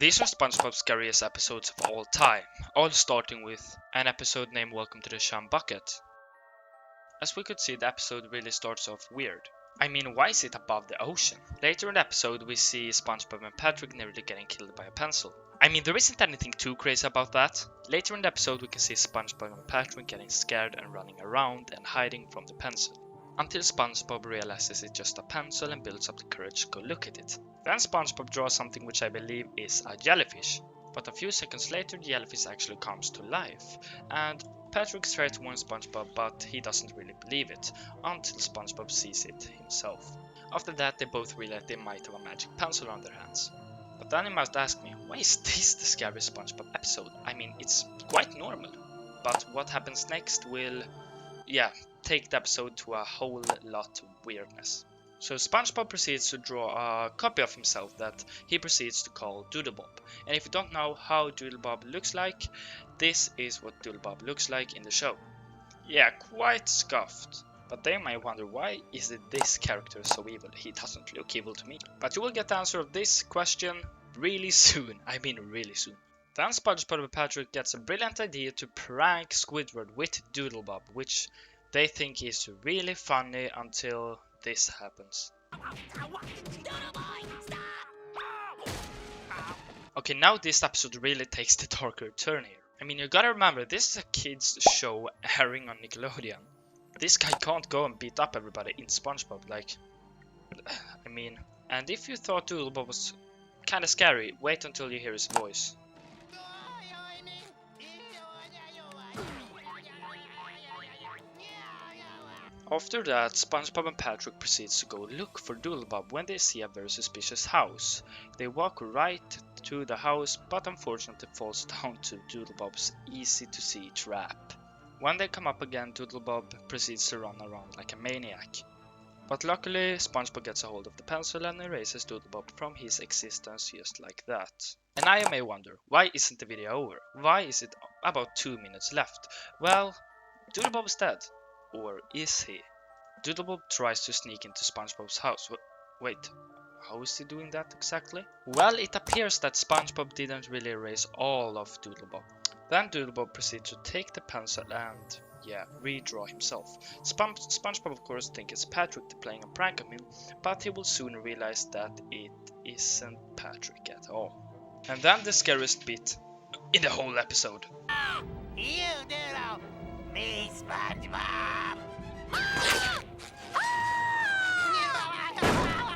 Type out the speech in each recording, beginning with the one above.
These are SpongeBob's scariest episodes of all time, all starting with an episode named Welcome to the Chum Bucket. As we could see, the episode really starts off weird. I mean, why is it above the ocean? Later in the episode, we see SpongeBob and Patrick nearly getting killed by a pencil. I mean, there isn't anything too crazy about that. Later in the episode, we can see SpongeBob and Patrick getting scared and running around and hiding from the pencil. Until SpongeBob realizes it's just a pencil and builds up the courage to go look at it. Then SpongeBob draws something which I believe is a jellyfish. But a few seconds later, the jellyfish actually comes to life. And Patrick tries to warn SpongeBob, but he doesn't really believe it, until SpongeBob sees it himself. After that, they both realize they might have a magic pencil on their hands. But then you must ask me, why is this the scariest SpongeBob episode? I mean, it's quite normal. But what happens next will, take the episode to a whole lot of weirdness. So SpongeBob proceeds to draw a copy of himself that he proceeds to call Doodlebob. And if you don't know how Doodlebob looks like, this is what Doodlebob looks like in the show. Yeah, quite scuffed. But they might wonder, why is it this character so evil? He doesn't look evil to me. But you will get the answer of this question really soon. I mean really soon. Then SpongeBob and Patrick gets a brilliant idea to prank Squidward with Doodlebob, which they think is really funny until this happens. Okay, now this episode really takes the darker turn here. I mean, you gotta remember, this is a kids show airing on Nickelodeon. This guy can't go and beat up everybody in SpongeBob, and if you thought Doodlebob was kinda scary, wait until you hear his voice. After that, SpongeBob and Patrick proceeds to go look for Doodlebob when they see a very suspicious house. They walk right to the house, but unfortunately falls down to Doodlebob's easy-to-see trap. When they come up again, Doodlebob proceeds to run around like a maniac. But luckily, SpongeBob gets a hold of the pencil and erases Doodlebob from his existence just like that. And I may wonder, why isn't the video over? Why is it about 2 minutes left? Well, Doodlebob is dead. Or is he? Doodlebob tries to sneak into SpongeBob's house. Wait, how is he doing that exactly? Well, it appears that SpongeBob didn't really erase all of Doodlebob. Then Doodlebob proceeds to take the pencil and, redraw himself. SpongeBob of course thinks it's Patrick playing a prank on him, but he will soon realize that it isn't Patrick at all. And then the scariest bit in the whole episode. You Doodle! Me, SpongeBob!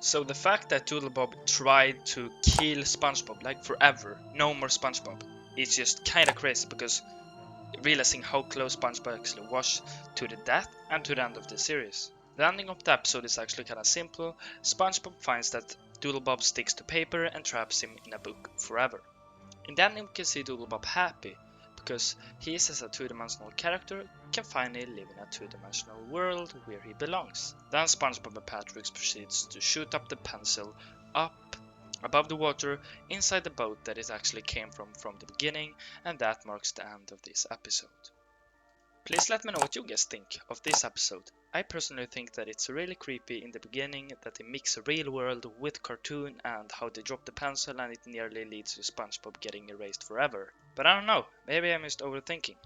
So the fact that Doodlebob tried to kill SpongeBob like forever, no more SpongeBob, it's just kinda crazy because realizing how close SpongeBob actually was to the death and to the end of the series. The ending of the episode is actually kinda simple. SpongeBob finds that Doodlebob sticks to paper and traps him in a book forever. In the ending we can see Doodlebob happy, because he as a two-dimensional character can finally live in a two-dimensional world where he belongs. Then SpongeBob and Patrick proceeds to shoot up the pencil up above the water inside the boat that it actually came from the beginning, and that marks the end of this episode. Please let me know what you guys think of this episode. I personally think that it's really creepy in the beginning that they mix a real world with cartoon and how they drop the pencil and it nearly leads to SpongeBob getting erased forever. But I don't know, maybe I'm just overthinking.